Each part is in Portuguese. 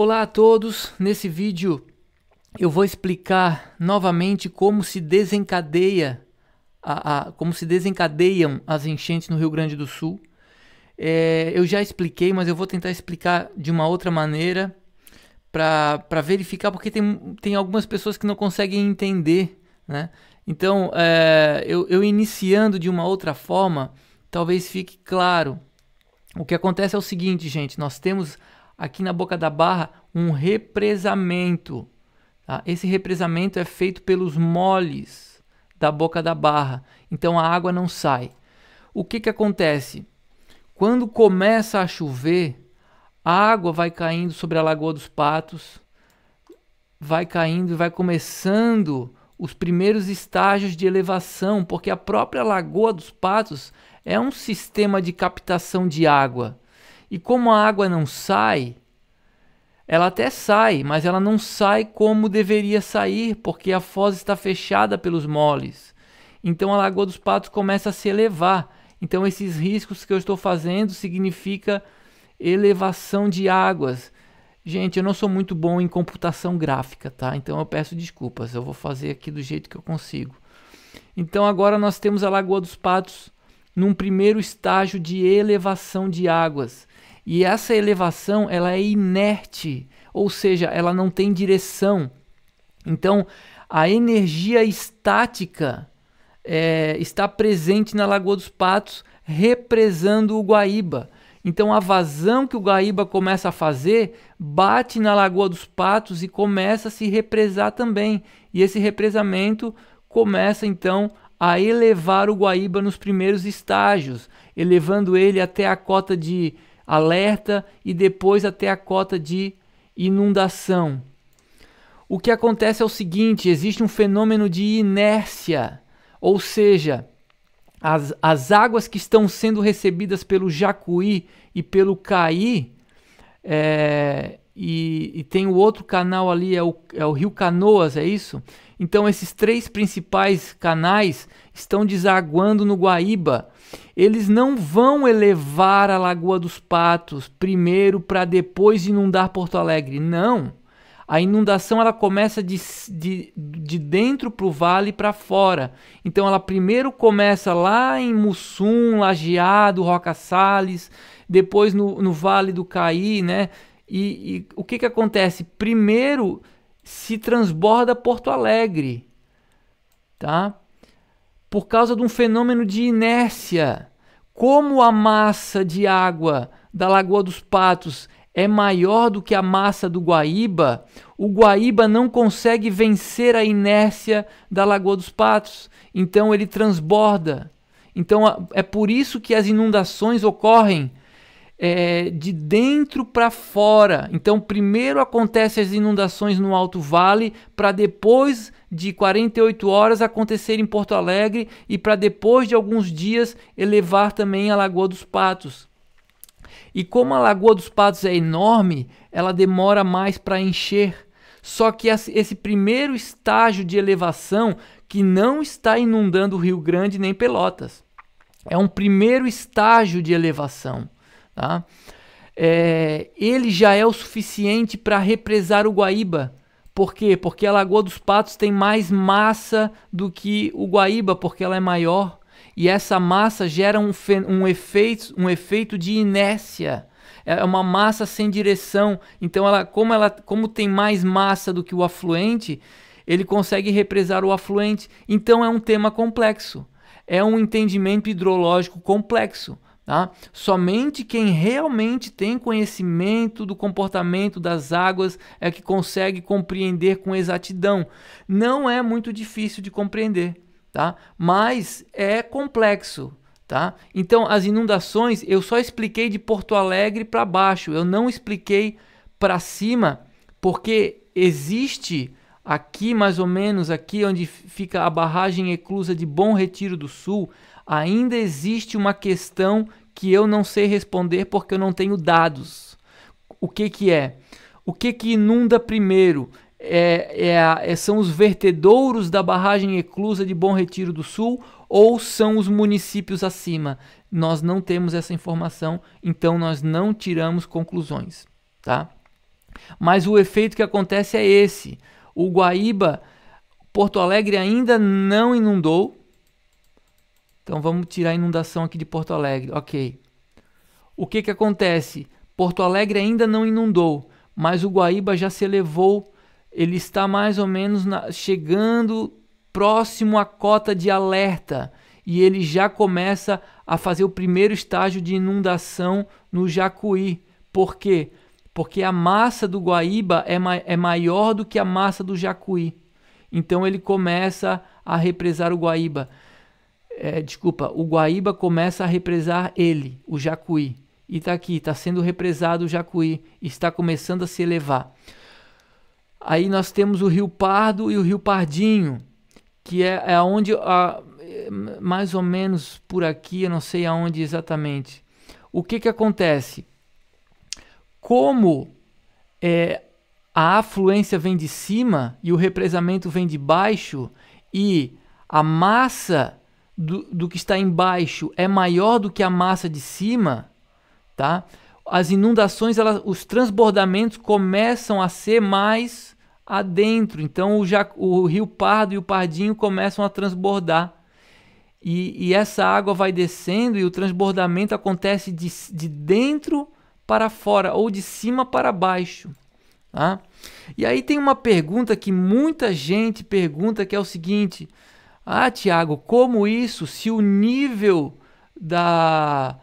Olá a todos, nesse vídeo eu vou explicar novamente como se desencadeiam as enchentes no Rio Grande do Sul. Eu já expliquei, mas eu vou tentar explicar de uma outra maneira para verificar, porque tem algumas pessoas que não conseguem entender, né? Então, eu iniciando de uma outra forma, talvez fique claro. O que acontece é o seguinte, gente, nós temos aqui na Boca da Barra um represamento. Tá? Esse represamento é feito pelos moles da Boca da Barra, então a água não sai. O que acontece? Quando começa a chover, a água vai caindo sobre a Lagoa dos Patos, vai caindo e vai começando os primeiros estágios de elevação, porque a própria Lagoa dos Patos é um sistema de captação de água. E como a água não sai, ela até sai, mas ela não sai como deveria sair, porque a foz está fechada pelos moles. Então a Lagoa dos Patos começa a se elevar. Então esses riscos que eu estou fazendo significa elevação de águas. Gente, eu não sou muito bom em computação gráfica, tá? Então eu peço desculpas, eu vou fazer aqui do jeito que eu consigo. Então agora nós temos a Lagoa dos Patos num primeiro estágio de elevação de águas. E essa elevação ela é inerte, ou seja, ela não tem direção. Então a energia estática está presente na Lagoa dos Patos, represando o Guaíba. Então a vazão que o Guaíba começa a fazer bate na Lagoa dos Patos e começa a se represar também. E esse represamento começa então a elevar o Guaíba nos primeiros estágios, elevando ele até a cota de alerta e depois até a cota de inundação. O que acontece é o seguinte: existe um fenômeno de inércia, ou seja, as águas que estão sendo recebidas pelo Jacuí e pelo Caí, e tem o outro canal ali, é o Rio Canoas, é isso? Então esses três principais canais estão desaguando no Guaíba. Eles não vão elevar a Lagoa dos Patos primeiro para depois inundar Porto Alegre, não. A inundação ela começa de dentro para o vale para fora. Então ela primeiro começa lá em Mussum, Lajeado, Roca Salles, depois no Vale do Caí, né? E o que acontece? Primeiro se transborda Porto Alegre, tá? Por causa de um fenômeno de inércia. Como a massa de água da Lagoa dos Patos é maior do que a massa do Guaíba, o Guaíba não consegue vencer a inércia da Lagoa dos Patos, então ele transborda. Então é por isso que as inundações ocorrem de dentro para fora. Então primeiro acontecem as inundações no Alto Vale, para depois de 48 horas acontecer em Porto Alegre e para depois de alguns dias elevar também a Lagoa dos Patos. E como a Lagoa dos Patos é enorme, ela demora mais para encher. Só que esse primeiro estágio de elevação, que não está inundando o Rio Grande nem Pelotas, é um primeiro estágio de elevação. Tá? Ele já é o suficiente para represar o Guaíba. Por quê? Porque a Lagoa dos Patos tem mais massa do que o Guaíba, porque ela é maior. E essa massa gera um efeito de inércia. É uma massa sem direção. Então, como tem mais massa do que o afluente, ele consegue represar o afluente. Então, é um tema complexo. É um entendimento hidrológico complexo. Tá? Somente quem realmente tem conhecimento do comportamento das águas é que consegue compreender com exatidão. Não é muito difícil de compreender. Tá? Mas é complexo, tá? Então as inundações eu só expliquei de Porto Alegre para baixo, eu não expliquei para cima, porque existe aqui mais ou menos aqui onde fica a barragem eclusa de Bom Retiro do Sul, ainda existe uma questão que eu não sei responder porque eu não tenho dados. O que é? O que inunda primeiro? São os vertedouros da barragem eclusa de Bom Retiro do Sul ou são os municípios acima? Nós não temos essa informação, então nós não tiramos conclusões, tá? Mas o efeito que acontece é esse. O Guaíba, Porto Alegre ainda não inundou. Então vamos tirar a inundação aqui de Porto Alegre. Ok. O que que acontece? Porto Alegre ainda não inundou, mas o Guaíba já se elevou. Ele está mais ou menos chegando próximo à cota de alerta. E ele já começa a fazer o primeiro estágio de inundação no Jacuí. Por quê? Porque a massa do Guaíba é maior do que a massa do Jacuí. Então ele começa a represar o Guaíba. O Guaíba começa a represar ele, o Jacuí. E está aqui, está sendo represado o Jacuí. Está começando a se elevar. Aí nós temos o Rio Pardo e o Rio Pardinho, que é onde, mais ou menos por aqui, eu não sei aonde exatamente. O que que acontece? Como a afluência vem de cima e o represamento vem de baixo, e a massa do que está embaixo é maior do que a massa de cima, tá? As inundações, os transbordamentos começam a ser mais adentro. Então o Rio Pardo e o Pardinho começam a transbordar. E essa água vai descendo e o transbordamento acontece de dentro para fora ou de cima para baixo. Tá? E aí tem uma pergunta que muita gente pergunta, que é o seguinte: Tiago, como isso, se o nível da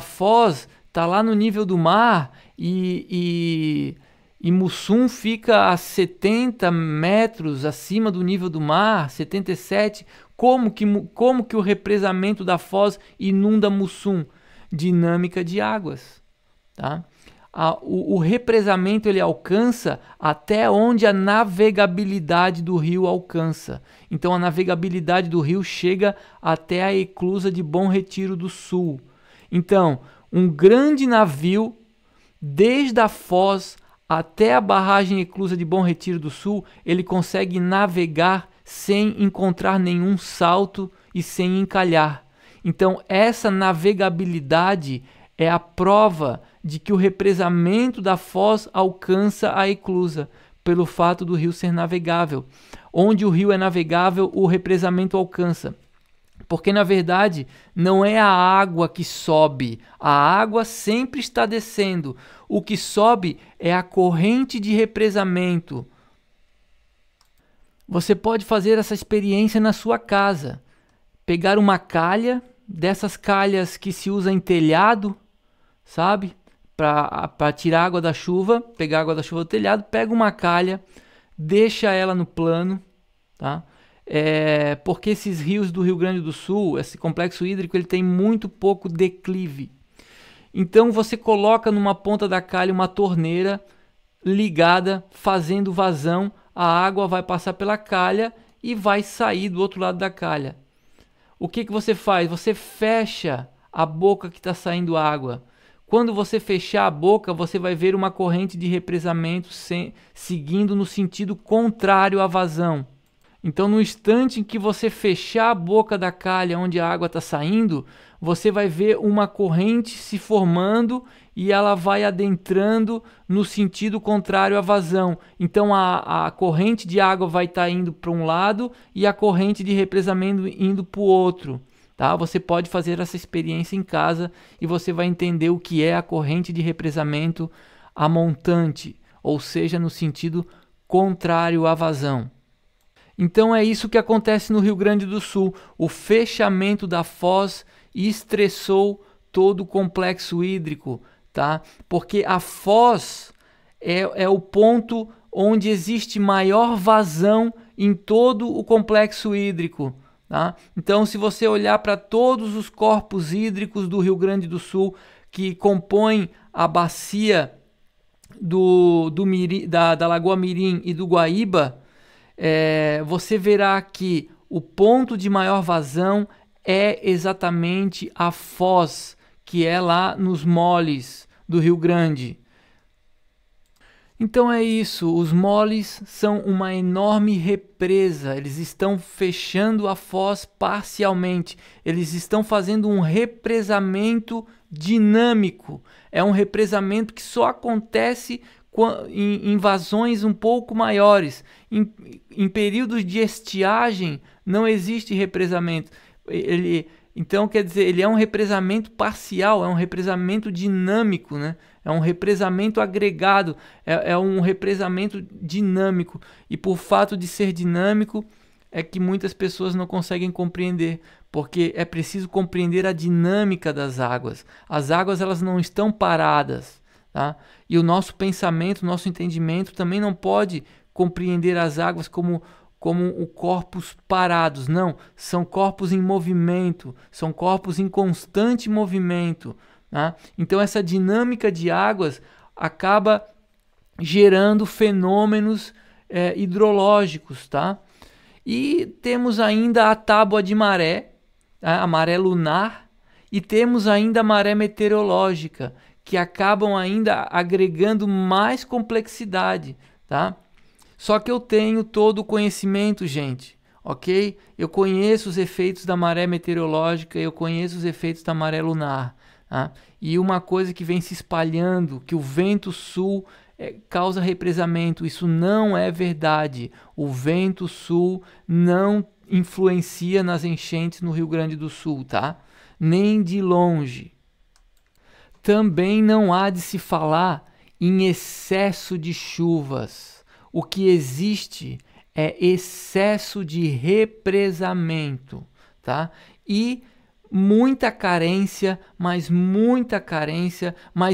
Foz está lá no nível do mar e Mussum fica a 70 metros acima do nível do mar, 77, como que o represamento da Foz inunda Mussum? Dinâmica de águas, tá? O represamento ele alcança até onde a navegabilidade do rio alcança. Então a navegabilidade do rio chega até a eclusa de Bom Retiro do Sul. Então, um grande navio, desde a Foz até a barragem eclusa de Bom Retiro do Sul, ele consegue navegar sem encontrar nenhum salto e sem encalhar. Então, essa navegabilidade é a prova de que o represamento da Foz alcança a eclusa, pelo fato do rio ser navegável. Onde o rio é navegável, o represamento alcança. Porque, na verdade, não é a água que sobe. A água sempre está descendo. O que sobe é a corrente de represamento. Você pode fazer essa experiência na sua casa. Pegar uma calha, dessas calhas que se usa em telhado, sabe? Para tirar água da chuva, pegar água da chuva do telhado, pega uma calha, deixa ela no plano, tá? Porque esses rios do Rio Grande do Sul, esse complexo hídrico, ele tem muito pouco declive. Então você coloca numa ponta da calha uma torneira ligada, fazendo vazão, a água vai passar pela calha e vai sair do outro lado da calha. O que você faz? Você fecha a boca que está saindo água. Quando você fechar a boca, você vai ver uma corrente de represamento seguindo no sentido contrário à vazão. Então, no instante em que você fechar a boca da calha onde a água está saindo, você vai ver uma corrente se formando e ela vai adentrando no sentido contrário à vazão. Então, a corrente de água vai estar indo para um lado e a corrente de represamento indo para o outro. Tá? Você pode fazer essa experiência em casa e você vai entender o que é a corrente de represamento amontante, ou seja, no sentido contrário à vazão. Então é isso que acontece no Rio Grande do Sul. O fechamento da Foz estressou todo o complexo hídrico, tá? Porque a Foz é o ponto onde existe maior vazão em todo o complexo hídrico. Tá? Então, se você olhar para todos os corpos hídricos do Rio Grande do Sul que compõem a bacia da Lagoa Mirim e do Guaíba, você verá que o ponto de maior vazão é exatamente a Foz, que é lá nos moles do Rio Grande. Então é isso, os moles são uma enorme represa, eles estão fechando a foz parcialmente, eles estão fazendo um represamento dinâmico, é um represamento que só acontece em vazões um pouco maiores, em períodos de estiagem não existe represamento, então quer dizer, ele é um represamento parcial, é um represamento dinâmico, né? É um represamento agregado, é um represamento dinâmico. E por fato de ser dinâmico, é que muitas pessoas não conseguem compreender, porque é preciso compreender a dinâmica das águas. As águas elas não estão paradas, tá? E o nosso pensamento, nosso entendimento também não pode compreender as águas como corpos parados. Não, são corpos em movimento, são corpos em constante movimento. Tá? Então essa dinâmica de águas acaba gerando fenômenos hidrológicos, tá? E temos ainda a tábua de maré, tá? A maré lunar, e temos ainda a maré meteorológica, que acabam ainda agregando mais complexidade, tá? Só que eu tenho todo o conhecimento, gente, ok? Eu conheço os efeitos da maré meteorológica, eu conheço os efeitos da maré lunar. Tá? E uma coisa que vem se espalhando, que o vento sul causa represamento, isso não é verdade. O vento sul não influencia nas enchentes no Rio Grande do Sul, tá? Nem de longe. Também não há de se falar em excesso de chuvas. O que existe é excesso de represamento, tá? E muita carência, mas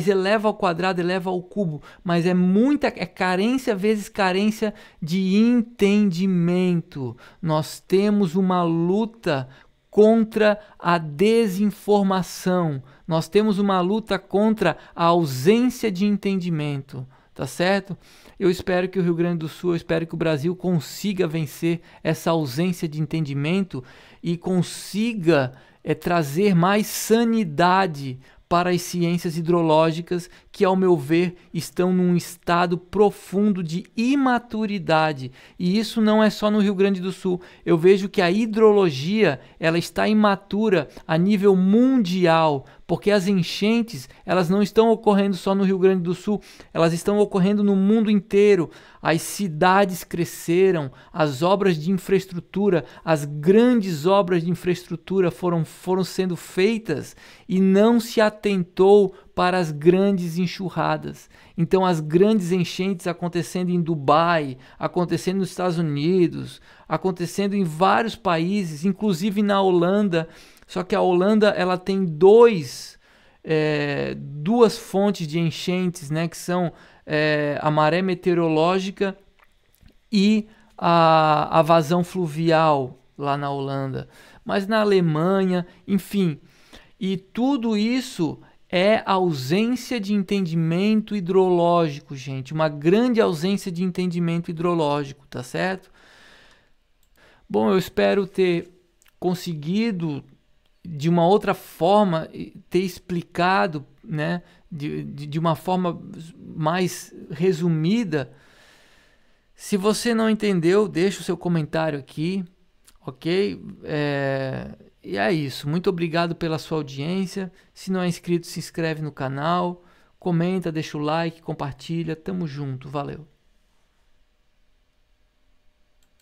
eleva ao quadrado, eleva ao cubo, mas é carência vezes carência de entendimento. Nós temos uma luta contra a desinformação, nós temos uma luta contra a ausência de entendimento, tá certo? Eu espero que o Rio Grande do Sul, eu espero que o Brasil consiga vencer essa ausência de entendimento e consiga trazer mais sanidade para as ciências hidrológicas que, ao meu ver, estão num estado profundo de imaturidade. E isso não é só no Rio Grande do Sul. Eu vejo que a hidrologia ela está imatura a nível mundial, porque as enchentes elas não estão ocorrendo só no Rio Grande do Sul, elas estão ocorrendo no mundo inteiro. As cidades cresceram, as obras de infraestrutura, as grandes obras de infraestrutura foram sendo feitas e não se atentou para as grandes enxurradas. Então as grandes enchentes acontecendo em Dubai, acontecendo nos Estados Unidos, acontecendo em vários países, inclusive na Holanda. Só que a Holanda ela tem duas fontes de enchentes, né, que são a maré meteorológica e a vazão fluvial lá na Holanda. Mas na Alemanha, enfim, e tudo isso é ausência de entendimento hidrológico, gente. Uma grande ausência de entendimento hidrológico, tá certo? Bom, eu espero ter conseguido de uma outra forma ter explicado, né, de uma forma mais resumida. Se você não entendeu, deixa o seu comentário aqui, ok? E é isso. Muito obrigado pela sua audiência. Se não é inscrito, se inscreve no canal, comenta, deixa o like, compartilha. Tamo junto. Valeu.